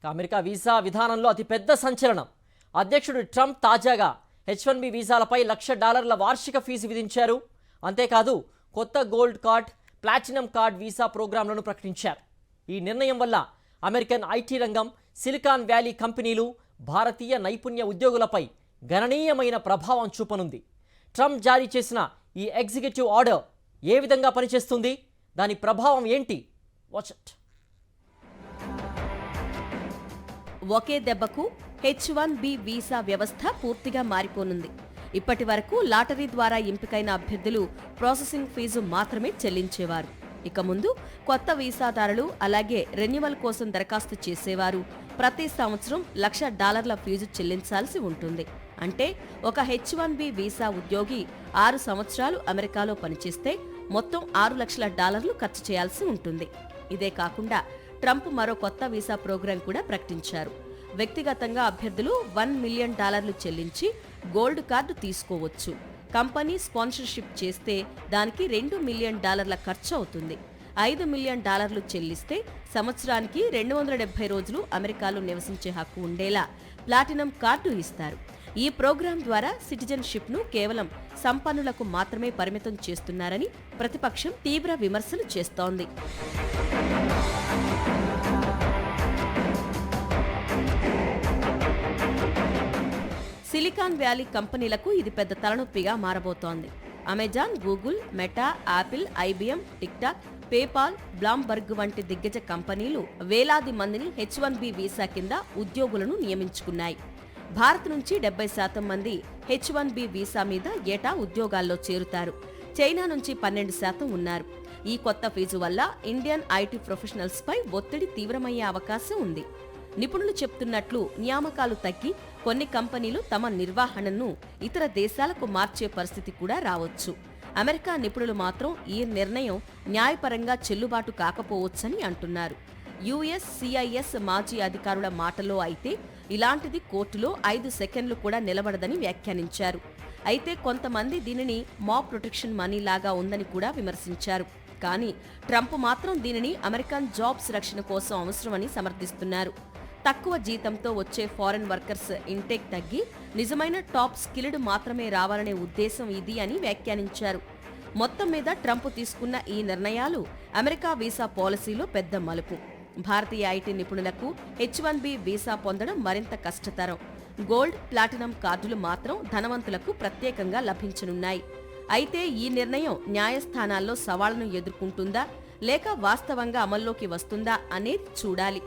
America visa విధానంలో అతిపెద్ద సంచలనం. అధ్యక్షుడు ట్రంప్ తాజాగా H1B వీసాలపై $1,00,000 వార్షిక ఫీజు విధించారు. అంతేకాదు కొత్త gold card, platinum card visa ప్రోగ్రాంలను ప్రకటించారు. ఈ నిర్ణయం వల్ల అమెరికన్ ఐటీ రంగం, సిలికాన్ వ్యాలీ కంపెనీలు, భారతీయ నైపుణ్య ఉద్యోగులపై గణనీయమైన ప్రభావం చూపనుంది. ట్రంప్ జారీ చేసిన ఈ ఎగ్జిక్యూటివ్ ఆర్డర్ ఏ విధంగా పనిచేస్తుంది, దాని ప్రభావం ఏంటి? Watch it. ఒకే దెబ్బకు H1B వీసా వ్యవస్థ పూర్తిగా మారిపోనుంది. ఇప్పటి వరకు లాటరీ ద్వారా ఎంపికైన అభ్యర్థులు ప్రాసెసింగ్ ఫీజు మాత్రమే చెల్లించేవారు. ఇక ముందు కొత్త వీసాదారులు, అలాగే రెన్యువల్ కోసం దరఖాస్తు చేసేవారు ప్రతి సంవత్సరం $1,00,000 ఫీజు చెల్లించాల్సి ఉంటుంది. అంటే ఒక H1B వీసా ఉద్యోగి 6 సంవత్సరాలు అమెరికాలో పనిచేస్తే మొత్తం $6,00,000 ఖర్చు చేయాల్సి ఉంటుంది. ఇదే కాకుండా ట్రంప్ మరో కొత్త వీసా ప్రోగ్రాం కూడా ప్రకటించారు. వ్యక్తిగతంగా అభ్యర్థులు $1 మిలియన్ చెల్లించి గోల్డ్ కార్డు తీసుకోవచ్చు. కంపెనీ స్పాన్సర్షిప్ చేస్తే దానికి $2 మిలియన్ ఖర్చు అవుతుంది. $5 మిలియన్ చెల్లిస్తే సంవత్సరానికి 270 రోజులు అమెరికాలో నివసించే హక్కు ఉండేలా ప్లాటినం కార్డు ఇస్తారు. ఈ ప్రోగ్రాం ద్వారా సిటిజన్షిప్ను కేవలం సంపన్నులకు మాత్రమే పరిమితం చేస్తున్నారని ప్రతిపక్షం తీవ్ర విమర్శలు చేస్తోంది. సిలికాన్ వ్యాలీ కంపెనీలకు ఇది పెద్ద తలనొప్పిగా మారబోతోంది. Amazon, Google, Meta, Apple, IBM, TikTok, PayPal, Bloomberg వంటి దిగ్గజ కంపెనీలు వేలాది మందిని H1B వీసా కింద ఉద్యోగులను నియమించుకున్నాయి. భారత్ నుంచి 70% మంది H1B వీసా మీద ఏటా ఉద్యోగాల్లో చేరుతారు. చైనా నుంచి 12% ఉన్నారు. ఈ కొత్త ఫీజు వల్ల ఇండియన్ ఐటీ ప్రొఫెషనల్స్ పై ఒత్తిడి తీవ్రమయ్యే అవకాశం ఉంది. నిపుణులు చెప్తున్నట్లు నియామకాలు తగ్గి కొన్ని కంపెనీలు తమ నిర్వహణను ఇతర దేశాలకు మార్చే పరిస్థితి కూడా రావచ్చు. అమెరికా నిపుణులు మాత్రం ఈ నిర్ణయం న్యాయపరంగా చెల్లుబాటు కాకపోవచ్చని అంటున్నారు. USCIS మాజీ అధికారుల మాటలో అయితే ఇలాంటిది కోర్టులో 5 సెకండ్లు కూడా నిలబడదని వ్యాఖ్యానించారు. అయితే కొంతమంది దీనిని మాబ్ ప్రొటెక్షన్ మనీ లాగా ఉందని కూడా విమర్శించారు. కానీ ట్రంప్ మాత్రం దీనిని అమెరికన్ జాబ్స్ రక్షణ కోసం అవసరమని సమర్థిస్తున్నారు. తక్కువ జీతంతో వచ్చే ఫారెన్ వర్కర్స్ ఇంటేక్ తగ్గి నిజమైన టాప్ స్కిల్డ్ మాత్రమే రావాలనే ఉద్దేశం ఇది అని వ్యాఖ్యానించారు. మొత్తం మీద ట్రంప్ తీసుకున్న ఈ నిర్ణయాలు అమెరికా వీసా పాలసీలో పెద్ద మలుపు. భారతీయ ఐటీ నిపుణులకు H1B వీసా పొందడం మరింత కష్టతరం. గోల్డ్, ప్లాటినం కార్డులు మాత్రం ధనవంతులకు ప్రత్యేకంగా లభించనున్నాయి. అయితే ఈ నిర్ణయం న్యాయస్థానాల్లో సవాళ్లను ఎదుర్కొంటుందా లేక వాస్తవంగా అమల్లోకి వస్తుందా అనేది చూడాలి.